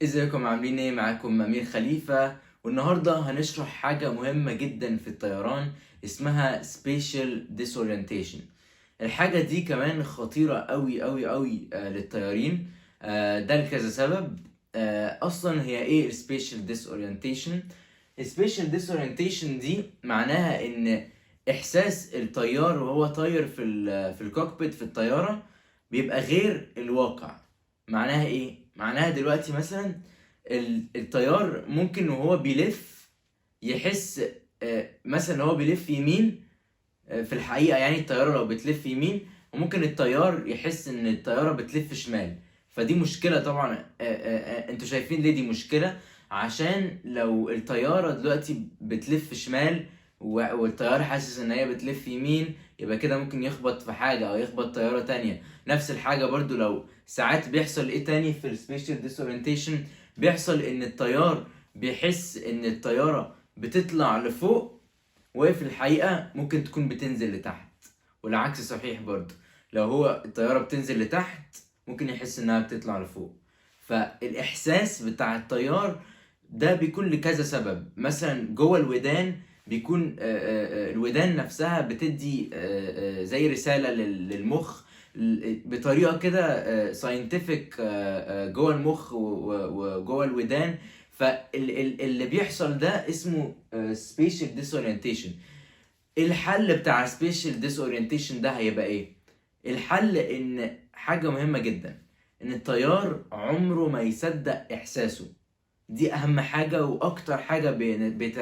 ازيكم عاملين ايه؟ معاكم امير خليفة، والنهاردة هنشرح حاجة مهمة جدا في الطيران اسمها spatial disorientation. الحاجة دي كمان خطيرة قوي قوي قوي للطيارين. ده لكذا سبب. اصلا هي ايه spatial disorientation؟ spatial disorientation دي معناها ان احساس الطيار وهو طاير في الكوكبيت في الطيارة بيبقى غير الواقع. معناها ايه؟ معناها دلوقتي مثلا الطيار ممكن وهو بيلف يحس مثلا هو بيلف يمين. في الحقيقة يعني الطيارة لو بتلف يمين، وممكن الطيار يحس ان الطيارة بتلف شمال. فدي مشكلة طبعا. انتوا شايفين ليه دي مشكلة؟ عشان لو الطيارة دلوقتي بتلف شمال والطيار حاسس ان هي بتلف يمين، يبقى كده ممكن يخبط في حاجة او يخبط طيارة تانية. نفس الحاجة برضو لو ساعات بيحصل ايه تاني في السبيشال ديسورينتيشن، بيحصل ان الطيار بيحس ان الطيارة بتطلع لفوق، وفي الحقيقة ممكن تكون بتنزل لتحت. والعكس صحيح برضو، لو هو الطيارة بتنزل لتحت ممكن يحس انها بتطلع لفوق. فالإحساس بتاع الطيار ده بيكون لكذا سبب. مثلا جوه الودان بيكون الودان نفسها بتدي زي رسالة للمخ بطريقة كده ساينتفك جوه المخ وجوه الودان. فاللي بيحصل ده اسمه spatial disorientation. الحل بتاع spatial disorientation ده هيبقى ايه؟ الحل ان حاجة مهمة جدا، ان الطيار عمره ما يصدق احساسه. دي اهم حاجة واكتر حاجة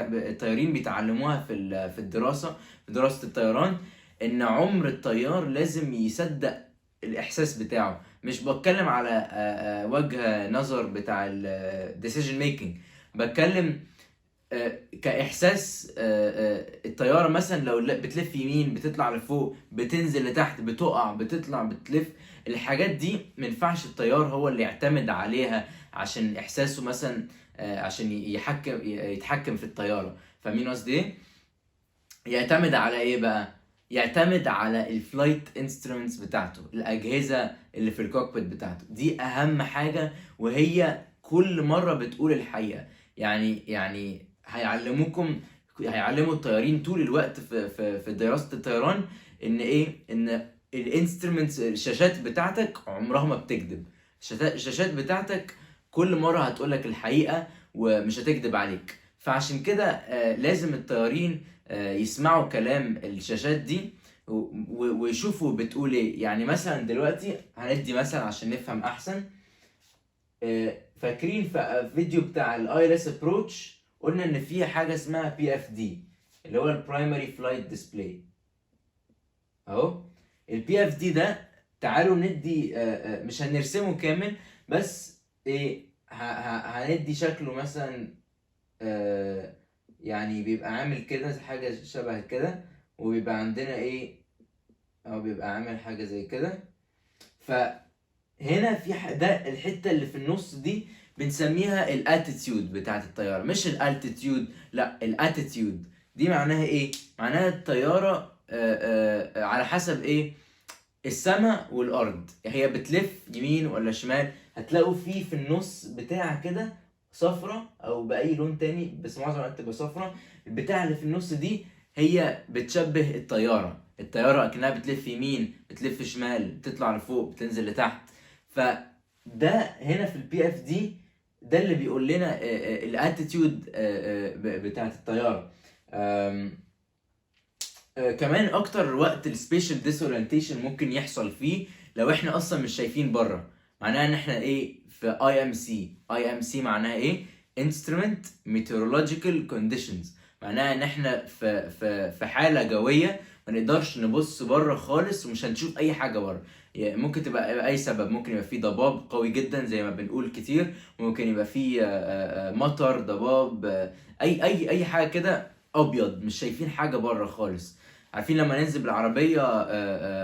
الطيارين بيتعلموها في الدراسة، في دراسة الطيران. ان عمر الطيار لازم يصدق الاحساس بتاعه. مش بتكلم على وجه نظر بتاع ال decision making، بتكلم كاحساس. الطياره مثلا لو بتلف يمين بتطلع لفوق، بتنزل لتحت، بتقع، بتطلع، بتلف. الحاجات دي مينفعش الطيار هو اللي يعتمد عليها عشان احساسه مثلا، عشان يتحكم في الطياره. فاهمين قصدي ايه؟ يعتمد على ايه بقى؟ يعتمد على الفلايت انسترومنتس بتاعته، الاجهزه اللي في الكوكبيت بتاعته. دي اهم حاجه، وهي كل مره بتقول الحقيقه. يعني هيعلموا الطيارين طول الوقت في دراسه الطيران ان ايه، ان الانسترومنتس، الشاشات بتاعتك عمرها ما بتكذب. الشاشات بتاعتك كل مره هتقولك الحقيقه ومش هتكذب عليك. فعشان كده لازم الطيارين يسمعوا كلام الشاشات دي ويشوفوا بتقول ايه. يعني مثلا دلوقتي هندي مثلا عشان نفهم احسن. فاكرين في فيديو بتاع الايرس ابروتش قلنا ان في حاجه اسمها بي اف دي، اللي هو البرايمري فلايت ديسبلاي. اهو البي اف دي ده، تعالوا ندي مش هنرسمه كامل، بس ايه هندي شكله مثلا. يعني بيبقى عامل كده حاجة شبه كده، وبيبقى عندنا ايه، او بيبقى عامل حاجة زي كده. فهنا ده الحتة اللي في النص دي بنسميها الاتيتيود بتاعت الطيارة، مش الالتيتيود، لا الاتيتيود. دي معناها ايه؟ معناها الطيارة على حسب ايه، السماء والارض هي بتلف يمين ولا شمال. هتلاقوا في النص بتاع كده صفرة او باي لون تاني، بس معظم الوقت تبقى صفرة. البتاع اللي في النص دي هي بتشبه الطيارة اكنها بتلف يمين، بتلف شمال، بتطلع لفوق، بتنزل لتحت. فده هنا في البي اف دي، ده اللي بيقول لنا الاتيتيود بتاعت الطيارة. كمان اكتر وقت السبيشال ديسورينتيشن ممكن يحصل فيه لو احنا اصلا مش شايفين بره. معناها ان احنا ايه في اي ام سي. اي ام سي معناها ايه؟ instrument meteorological conditions. معناها ان احنا في حاله جويه ما نقدرش نبص بره خالص، ومش هنشوف اي حاجه بره. يعني ممكن تبقى اي سبب، ممكن يبقى فيه ضباب قوي جدا زي ما بنقول كتير، ممكن يبقى فيه مطر، ضباب، اي حاجه كده ابيض، مش شايفين حاجه بره خالص. عارفين لما ننزل بالعربيه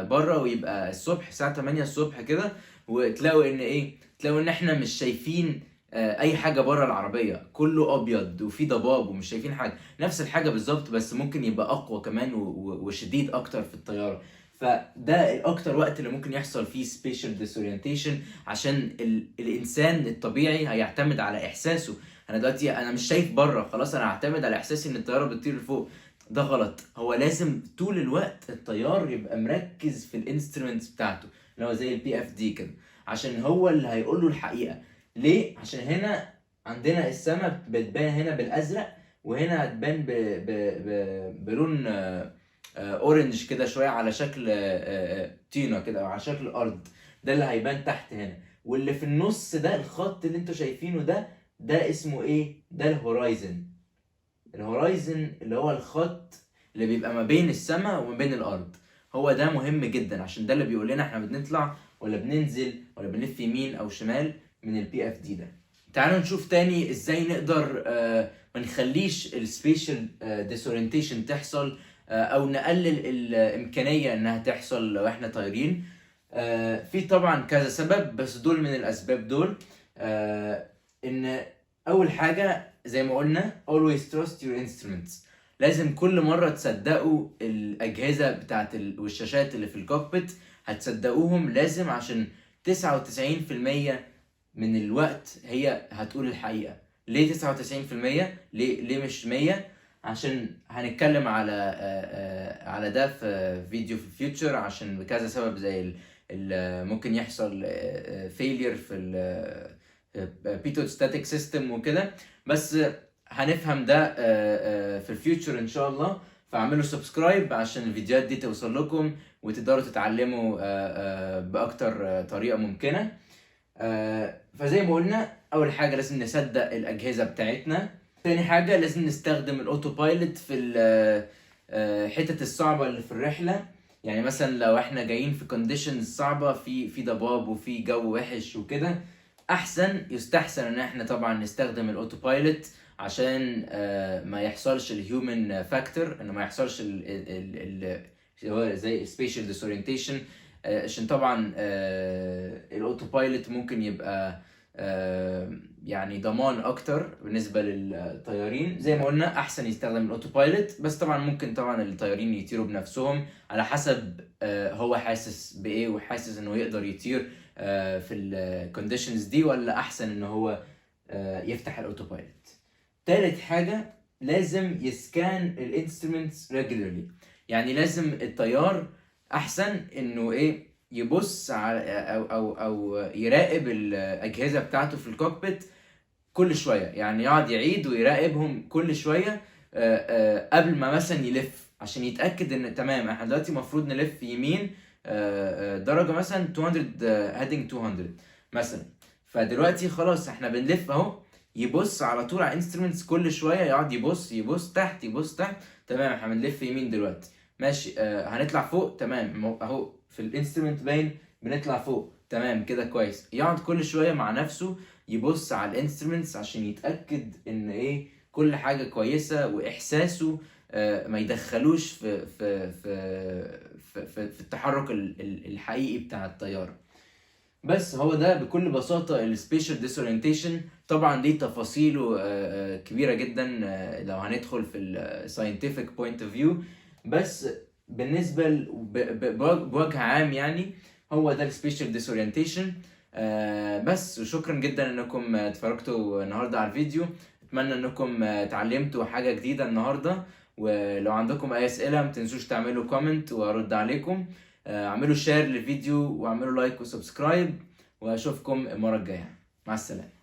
بره ويبقى الصبح الساعه 8 الصبح كده، وتلاقوا ان ايه، تلاقوا ان احنا مش شايفين اي حاجه بره العربيه، كله ابيض وفي ضباب ومش شايفين حاجه. نفس الحاجه بالظبط، بس ممكن يبقى اقوى كمان وشديد اكتر في الطياره. فده الاكتر وقت اللي ممكن يحصل فيه spatial disorientation، عشان الانسان الطبيعي هيعتمد على احساسه. انا دلوقتي انا مش شايف بره، خلاص انا هعتمد على احساسي ان الطياره بتطير لفوق. ده غلط. هو لازم طول الوقت الطيار يبقى مركز في الانسترومنتس بتاعته اللي هو زي البي اف دي كده، عشان هو اللي هيقول له الحقيقه. ليه؟ عشان هنا عندنا السماء بتبان هنا بالازرق، وهنا هتبان بلون اورنج كده شويه، على شكل طينه كده او على شكل ارض. ده اللي هيبان تحت هنا. واللي في النص ده الخط اللي انتوا شايفينه ده اسمه ايه؟ ده الهورايزن. الهورايزن اللي هو الخط اللي بيبقى ما بين السماء وما بين الارض. هو ده مهم جدا، عشان ده اللي بيقول لنا احنا بنطلع ولا بننزل ولا بنلف يمين او شمال من البي اف دي ده. تعالوا نشوف تاني ازاي نقدر ما نخليش السبيشال ديسورينتيشن تحصل، او نقلل الامكانيه انها تحصل لو احنا طايرين. في طبعا كذا سبب، بس دول من الاسباب دول. ان اول حاجه زي ما قلنا always trust your instruments. لازم كل مره تصدقوا الاجهزه بتاعت والشاشات اللي في الكوكبيت، هتصدقوهم لازم، عشان 99% من الوقت هي هتقول الحقيقه. ليه 99%؟ ليه مش 100؟ عشان هنتكلم على ده في فيديو في الفيوتشر، عشان بكذا سبب زي ممكن يحصل failure في بيتو ستاتيك سيستم وكده. بس هنفهم ده في الفيوتشر ان شاء الله. فاعملوا سبسكرايب عشان الفيديوهات دي توصل لكم وتقدروا تتعلموا باكتر طريقه ممكنه. فزي ما قلنا، اول حاجه لازم نصدق الاجهزه بتاعتنا. تاني حاجه لازم نستخدم الاوتو بايلوت في الحتت الصعبه اللي في الرحله. يعني مثلا لو احنا جايين في كونديشنز صعبه، في ضباب وفي جو وحش وكده، يستحسن ان احنا طبعا نستخدم الاوتو بايلوت، عشان ما يحصلش الهيومن فاكتور، انه ما يحصلش هو زي spatial disorientation. عشان طبعا الاوتو بايلوت ممكن يبقى يعني ضمان اكتر بالنسبه للطيارين. زي ما قلنا احسن يستخدم الاوتو بايلوت، بس طبعا ممكن طبعا الطيارين يطيروا بنفسهم على حسب هو حاسس بايه، وحاسس انه يقدر يطير في الكونديشنز دي، ولا احسن ان هو يفتح الاوتو بايلوت. تالت حاجه لازم يسكان الانسترومنتس ريجولارلي. يعني لازم الطيار احسن انه ايه، يبص على او يراقب الاجهزه بتاعته في الكوكبيت كل شويه. يعني يقعد يعيد ويراقبهم كل شويه قبل ما مثلا يلف، عشان يتاكد ان تمام احنا دلوقتي المفروض نلف يمين درجه مثلا 200 heading 200 مثلا. فدلوقتي خلاص احنا بنلف اهو، يبص على طول على الانسترومنتس كل شويه، يقعد يبص تحت تمام احنا بنلف يمين دلوقتي ماشي. هنطلع فوق تمام اهو في الانسترومنت باين بنطلع فوق تمام كده كويس. يقعد كل شويه مع نفسه يبص على الانسترومنتس عشان يتاكد ان ايه كل حاجه كويسه، واحساسه ما يدخلوش في التحرك الحقيقي بتاع الطياره. بس هو ده بكل بساطه السبيشال ديسورينتيشن. طبعا دي تفاصيله كبيره جدا لو هندخل في الساينتفك بوينت اوف فيو، بس بالنسبه بوجه عام يعني هو ده السبيشال ديسورينتيشن. بس وشكرا جدا انكم اتفرجتوا النهارده على الفيديو. اتمنى انكم اتعلمتوا حاجه جديده النهارده، ولو عندكم اي اسئله ما تنسوش تعملوا كومنت وارد عليكم. اعملوا شير للفيديو واعملوا لايك وسبسكرايب، واشوفكم المره الجايه. مع السلامه.